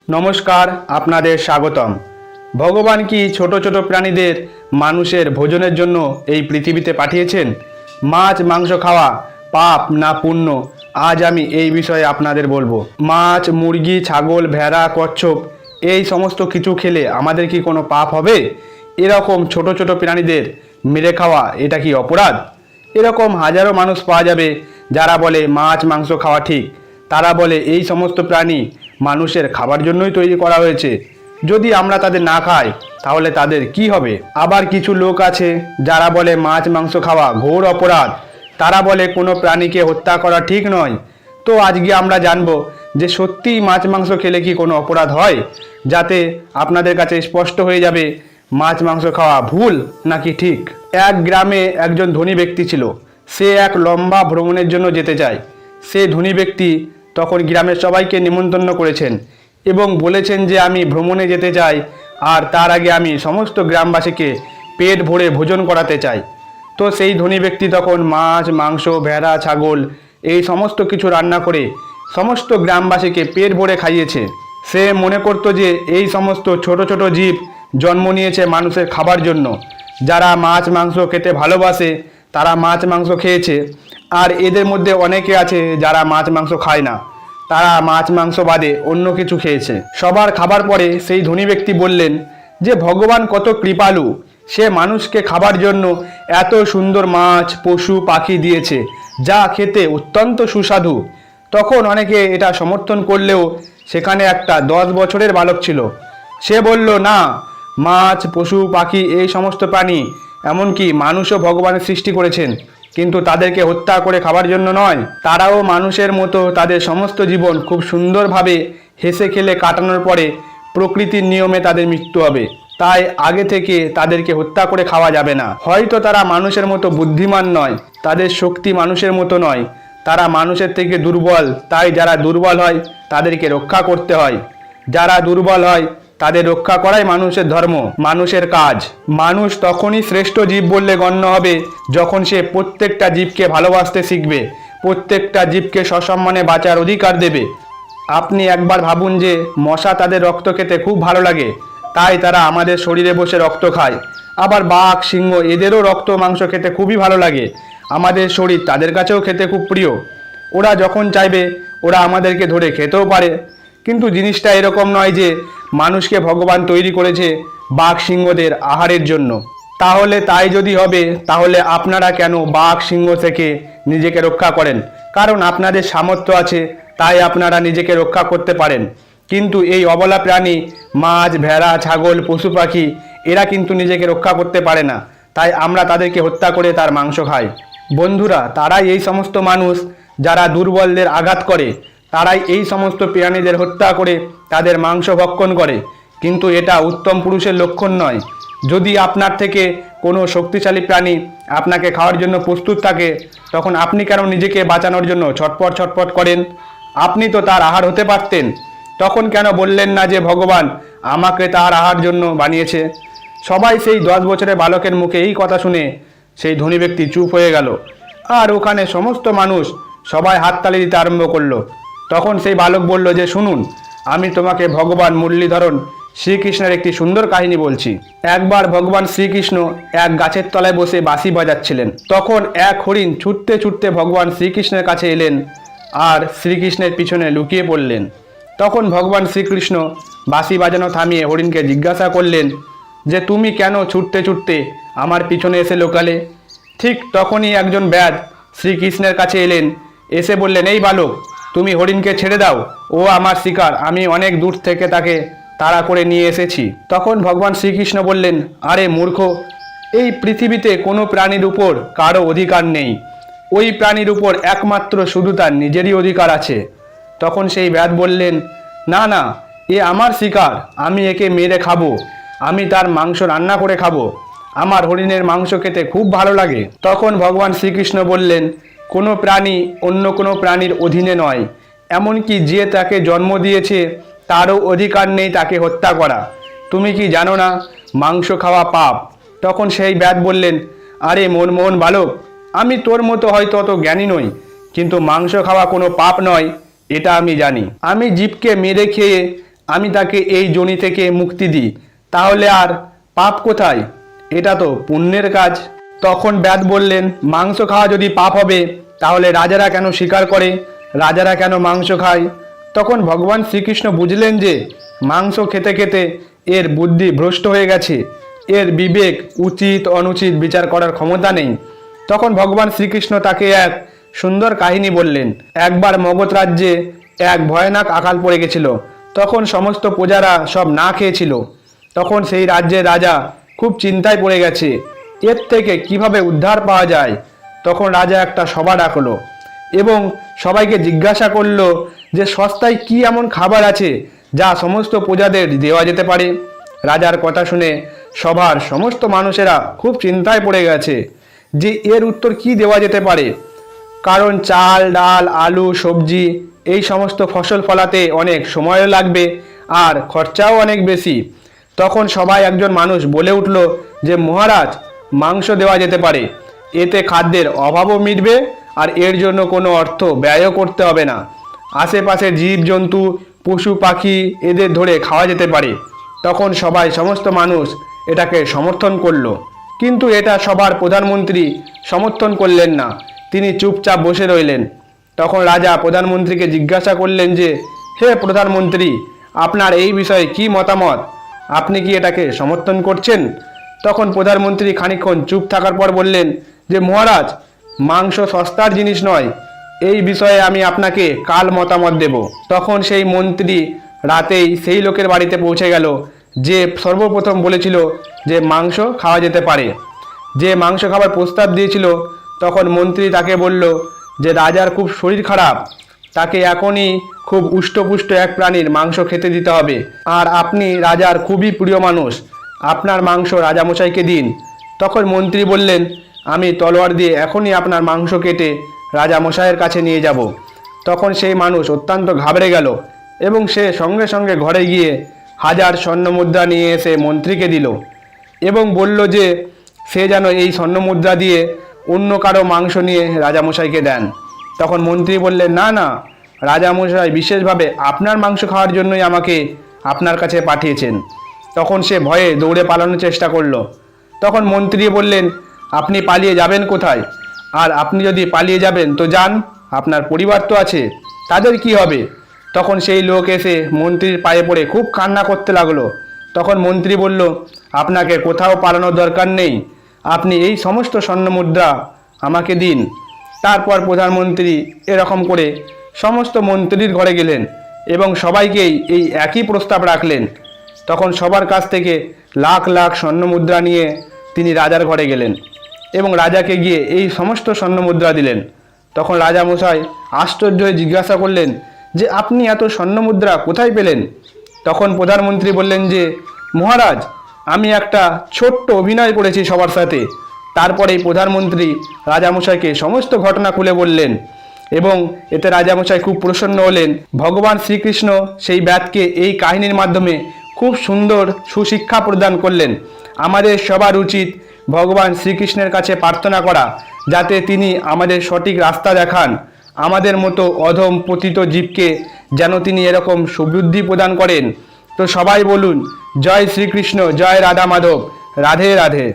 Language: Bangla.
নমস্কার, আপনাদের স্বাগতম। ভগবান কি ছোট ছোট প্রাণীদের মানুষের ভোজনের জন্য এই পৃথিবীতে পাঠিয়েছেন? মাছ মাংস খাওয়া পাপ না পুণ্য, আজ আমি এই বিষয়ে আপনাদের বলবো। মাছ, মুরগি, ছাগল, ভেড়া, কচ্ছপ এই সমস্ত কিছু খেলে আমাদের কি কোনো পাপ হবে? এরকম ছোট ছোট প্রাণীদের মেরে খাওয়া এটা কি অপরাধ? এরকম হাজারো মানুষ পাওয়া যাবে যারা বলে মাছ মাংস খাওয়া ঠিক। তারা বলে এই সমস্ত প্রাণী মানুষের খাবার জন্যই তৈরি করা হয়েছে, যদি আমরা তাদের না খাই তাহলে তাদের কি হবে? আবার কিছু লোক আছে যারা বলে মাছ মাংস খাওয়া ঘোর অপরাধ। তারা বলে কোনো প্রাণীকে হত্যা করা ঠিক নয়। তো আজকে আমরা জানবো যে সত্যিই মাছ মাংস খেলে কি কোনো অপরাধ হয়, যাতে আপনাদের কাছে স্পষ্ট হয়ে যাবে মাছ মাংস খাওয়া ভুল নাকি ঠিক। এক গ্রামে একজন ধনী ব্যক্তি ছিল। সে এক লম্বা ভ্রমণের জন্য যেতে চায়। সে ধনী ব্যক্তি তখন গ্রামের সবাইকে নিমন্ত্রণ করেছেন এবং বলেছেন যে আমি ভ্রমণে যেতে চাই, আর তার আগে আমি সমস্ত গ্রামবাসীকে পেট ভরে ভোজন করাতে চাই। তো সেই ধনী ব্যক্তি তখন মাছ মাংস ভেড়া ছাগল এই সমস্ত কিছু রান্না করে সমস্ত গ্রামবাসীকে পেট ভরে খাইয়েছে। সে মনে করতো যে এই সমস্ত ছোট ছোট জীব জন্ম নিয়েছে মানুষের খাবার জন্য। যারা মাছ মাংস খেতে ভালোবাসে তারা মাছ মাংস খেয়েছে, আর এদের মধ্যে অনেকে আছে যারা মাছ মাংস খায় না, তারা মাছ মাংস বাদে অন্য কিছু খেয়েছে। সবার খাবার পরে সেই ধনী ব্যক্তি বললেন যে ভগবান কত কৃপালু, সে মানুষকে খাবার জন্য এত সুন্দর মাছ পশু পাখি দিয়েছে যা খেতে অত্যন্ত সুস্বাদু। তখন অনেকে এটা সমর্থন করলেও সেখানে একটা 10 বছরের বালক ছিল। সে বলল, না, মাছ পশু পাখি এই সমস্ত প্রাণী এমনকি মানুষও ভগবানের সৃষ্টি করেছেন, কিন্তু তাদেরকে হত্যা করে খাবার জন্য নয়। তারাও মানুষের মতো তাদের সমস্ত জীবন খুব সুন্দরভাবে হেসে খেলে কাটানোর পরে প্রকৃতির নিয়মে তাদের মৃত্যু হবে। তাই আগে থেকে তাদেরকে হত্যা করে খাওয়া যাবে না। হয়তো তারা মানুষের মতো বুদ্ধিমান নয়, তাদের শক্তি মানুষের মতো নয়, তারা মানুষের থেকে দুর্বল। তাই যারা দুর্বল হয় তাদেরকে রক্ষা করতে হয়। যারা দুর্বল হয় তাদের রক্ষা করাই মানুষের ধর্ম, মানুষের কাজ। মানুষ তখনই শ্রেষ্ঠ জীব বললে গণ্য হবে যখন সে প্রত্যেকটা জীবকে ভালোবাসতে শিখবে, প্রত্যেকটা জীবকে সসম্মানে বাঁচার অধিকার দেবে। আপনি একবার ভাবুন যে মশা তাদের রক্ত খেতে খুব ভালো লাগে, তাই তারা আমাদের শরীরে বসে রক্ত খায়। আবার বাঘ সিংহ এদেরও রক্ত মাংস খেতে খুবই ভালো লাগে। আমাদের শরীর তাদের কাছেও খেতে খুব প্রিয়। ওরা যখন চাইবে ওরা আমাদেরকে ধরে খেতেও পারে। কিন্তু জিনিসটা এরকম নয় যে মানুষকে ভগবান তৈরি করেছে বাঘ সিংহদের আহারের জন্য। তাহলে তাই যদি হবে, তাহলে আপনারা কেন বাঘ সিংহ থেকে নিজেকে রক্ষা করেন? কারণ আপনাদের সামর্থ্য আছে, তাই আপনারা নিজেকে রক্ষা করতে পারেন। কিন্তু এই অবলা প্রাণী মাছ ভেড়া ছাগল পশু পাখি এরা কিন্তু নিজেকে রক্ষা করতে পারে না, তাই আমরা তাদেরকে হত্যা করে তার মাংস খাই। বন্ধুরা, তারাই এই সমস্ত মানুষ যারা দুর্বলদের আঘাত করে, তারাই এই সমস্ত প্রাণীদের হত্যা করে তাদের মাংস ভক্ষণ করে। কিন্তু এটা উত্তম পুরুষের লক্ষণ নয়। যদি আপনার থেকে কোনো শক্তিশালী প্রাণী আপনাকে খাওয়ার জন্য প্রস্তুত থাকে, তখন আপনি কেন নিজেকে বাঁচানোর জন্য ছটপট ছটপট করেন? আপনি তো তার আহার হতে পারতেন। তখন কেন বললেন না যে ভগবান আমাকে তার আহার জন্য বানিয়েছে? সবাই সেই 10 বছরের বালকের মুখে এই কথা শুনে সেই ধনী ব্যক্তি চুপ হয়ে গেল, আর ওখানে সমস্ত মানুষ সবাই হাততালি দিতে আরম্ভ করলো। তখন সেই বালক বলল যে শুনুন, আমি তোমাকে ভগবান মুরলীধরন শ্রীকৃষ্ণের একটি সুন্দর কাহিনী বলছি। একবার ভগবান শ্রীকৃষ্ণ এক গাছের তলায় বসে বাঁশি বাজাচ্ছিলেন। তখন এক হরিণ ছুটতে ছুটতে ভগবান শ্রীকৃষ্ণের কাছে এলেন আর শ্রীকৃষ্ণের পিছনে লুকিয়ে পড়লেন। তখন ভগবান শ্রীকৃষ্ণ বাঁশি বাজানো থামিয়ে হরিণকে জিজ্ঞাসা করলেন যে তুমি কেন ছুটতে ছুটতে আমার পিছনে এসে লোকালে? ঠিক তখনই একজন ব্যাধ শ্রীকৃষ্ণের কাছে এলেন, এসে বললেন, এই বালক, তুমি হরিণকে ছেড়ে দাও, ও আমার শিকার, আমি অনেক দূর থেকে তাকে তাড়া করে নিয়ে এসেছি। তখন ভগবান শ্রীকৃষ্ণ বললেন, আরে মূর্খ, এই পৃথিবীতে কোনো প্রাণীর উপর কারো অধিকার নেই। ওই প্রাণীর উপর একমাত্র শুধু তার নিজেরই অধিকার আছে। তখন সেই ব্যাধ বললেন, না না, এ আমার শিকার, আমি একে মেরে খাবো, আমি তার মাংস রান্না করে খাবো, আমার হরিণের মাংস খেতে খুব ভালো লাগে। তখন ভগবান শ্রীকৃষ্ণ বললেন, কোনো প্রাণী অন্য কোনো প্রাণীর অধীনে নয়, এমনকি যে তাকে জন্ম দিয়েছে তারও অধিকার নেই তাকে হত্যা করা। তুমি কি জানো না মাংস খাওয়া পাপ? তখন সেই ব্যাধ বললেন, আরে মনমোহন বালক, আমি তোর মতো হয়তো অত জ্ঞানী নই, কিন্তু মাংস খাওয়া কোনো পাপ নয় এটা আমি জানি। আমি জীবকে মেরে খেয়ে আমি তাকে এই যোনি থেকে মুক্তি দিই, তাহলে আর পাপ কোথায়? এটা তো পুণ্যের কাজ। তখন ব্যাদ বললেন, মাংস খাওয়া যদি পাপ হবে তাহলে রাজারা কেন শিকার করে, রাজারা কেন মাংস খায়? তখন ভগবান শ্রীকৃষ্ণ বুঝলেন যে মাংস খেতে খেতে এর বুদ্ধি ভ্রষ্ট হয়ে গেছে, এর বিবেক উচিত অনুচিত বিচার করার ক্ষমতা নেই। তখন ভগবান শ্রীকৃষ্ণ তাকে এক সুন্দর কাহিনী বললেন। একবার মগধ রাজ্যে এক ভয়ানক আকাল পড়ে গেছিল। তখন সমস্ত প্রজারা সব না খেয়েছিল। তখন সেই রাজ্যের রাজা খুব চিন্তায় পড়ে গেছে, এর থেকে কিভাবে উদ্ধার পাওয়া যায়। তখন রাজা একটা সভা ডাকলো এবং সবাইকে জিজ্ঞাসা করলো যে সস্তায় কি এমন খাবার আছে যা সমস্ত প্রজাদের দেওয়া যেতে পারে। রাজার কথা শুনে সভার সমস্ত মানুষেরা খুব চিন্তায় পড়ে গেছে যে এর উত্তর কি দেওয়া যেতে পারে, কারণ চাল ডাল আলু সবজি এই সমস্ত ফসল ফলাতে অনেক সময়ও লাগবে আর খরচাও অনেক বেশি। তখন সবাই একজন মানুষ বলে উঠল যে মহারাজ, মাংস দেওয়া যেতে পারে, এতে খাদ্যের অভাবও মিটবে আর এর জন্য কোনো অর্থ ব্যয়ও করতে হবে না। আশেপাশের জীবজন্তু পশু পাখি এদের ধরে খাওয়া যেতে পারে। তখন সবাই সমস্ত মানুষ এটাকে সমর্থন করলো, কিন্তু এটা সবার প্রধানমন্ত্রী সমর্থন করলেন না, তিনি চুপচাপ বসে রইলেন। তখন রাজা প্রধানমন্ত্রীকে জিজ্ঞাসা করলেন যে হে প্রধানমন্ত্রী, আপনার এই বিষয়ে কি মতামত? আপনি কি এটাকে সমর্থন করছেন? তখন প্রধানমন্ত্রী খানিকক্ষণ চুপ থাকার পর বললেন যে মহারাজ, মাংস সস্তার জিনিস নয়, এই বিষয়ে আমি আপনাকে কাল মতামত দেব। তখন সেই মন্ত্রী রাতেই সেই লোকের বাড়িতে পৌঁছে গেল যে সর্বপ্রথম বলেছিল যে মাংস খাওয়া যেতে পারে। যে মাংস খাবার প্রস্তাব দিয়েছিল, তখন মন্ত্রী তাকে বলল যে রাজার খুব শরীর খারাপ, তাকে এখনই খুব উষ্টপুষ্ট এক প্রাণীর মাংস খেতে দিতে হবে, আর আপনি রাজার খুবই প্রিয় মানুষ, আপনার মাংস রাজামশাইকে দিন। তখন মন্ত্রী বললেন, আমি তলোয়ার দিয়ে এখনই আপনার মাংস কেটে রাজামশাইয়ের কাছে নিয়ে যাব। তখন সেই মানুষ অত্যন্ত ঘাবড়ে গেল এবং সে সঙ্গে সঙ্গে ঘরে গিয়ে 1000 স্বর্ণমুদ্রা নিয়ে এসে মন্ত্রীকে দিল এবং বলল যে সে যেন এই স্বর্ণমুদ্রা দিয়ে অন্য কারো মাংস নিয়ে রাজামশাইকে দেন। তখন মন্ত্রী বললেন, না না, রাজামশাই বিশেষভাবে আপনার মাংস খাওয়ার জন্যই আমাকে আপনার কাছে পাঠিয়েছেন। তখন সে ভয়ে দৌড়ে পালানোর চেষ্টা করলো। তখন মন্ত্রী বললেন, আপনি পালিয়ে যাবেন কোথায়? আর আপনি যদি পালিয়ে যাবেন তো যান, আপনার পরিবার তো আছে, তাদের কি হবে? তখন সেই লোক এসে মন্ত্রীর পায়ে পড়ে খুব কান্না করতে লাগলো। তখন মন্ত্রী বলল, আপনাকে কোথাও পালানোর দরকার নেই, আপনি এই সমস্ত স্বর্ণমুদ্রা আমাকে দিন। তারপর প্রধানমন্ত্রী এরকম করে সমস্ত মন্ত্রীর ঘরে গেলেন এবং সবাইকেই এই একই প্রস্তাব রাখলেন। তখন সবার কাছ থেকে লাখ লাখ স্বর্ণমুদ্রা নিয়ে তিনি রাজার ঘরে গেলেন এবং রাজাকে গিয়ে এই সমস্ত স্বর্ণমুদ্রা দিলেন। তখন রাজামশাই আশ্চর্য হয়ে জিজ্ঞাসা করলেন যে আপনি এত স্বর্ণমুদ্রা কোথায় পেলেন? তখন প্রধানমন্ত্রী বললেন যে মহারাজ, আমি একটা ছোট্ট অভিনয় করেছি সবার সাথে। তারপরে প্রধানমন্ত্রী রাজামশাইকে সমস্ত ঘটনা খুলে বললেন এবং এতে রাজামশাই খুব প্রসন্ন হলেন। ভগবান শ্রীকৃষ্ণ সেই ব্যাদকে এই কাহিনীর মাধ্যমে খুব সুন্দর সুশিক্ষা প্রদান করলেন। আমাদের সবার উচিত ভগবান শ্রীকৃষ্ণের কাছে প্রার্থনা করা, যাতে তিনি আমাদের সঠিক রাস্তা দেখান, আমাদের মতো অধম পতিত জীবকে যেন তিনি এরকম সুবুদ্ধি প্রদান করেন। তো সবাই বলুন, জয় শ্রীকৃষ্ণ, জয় রাধা মাধব, রাধে রাধে।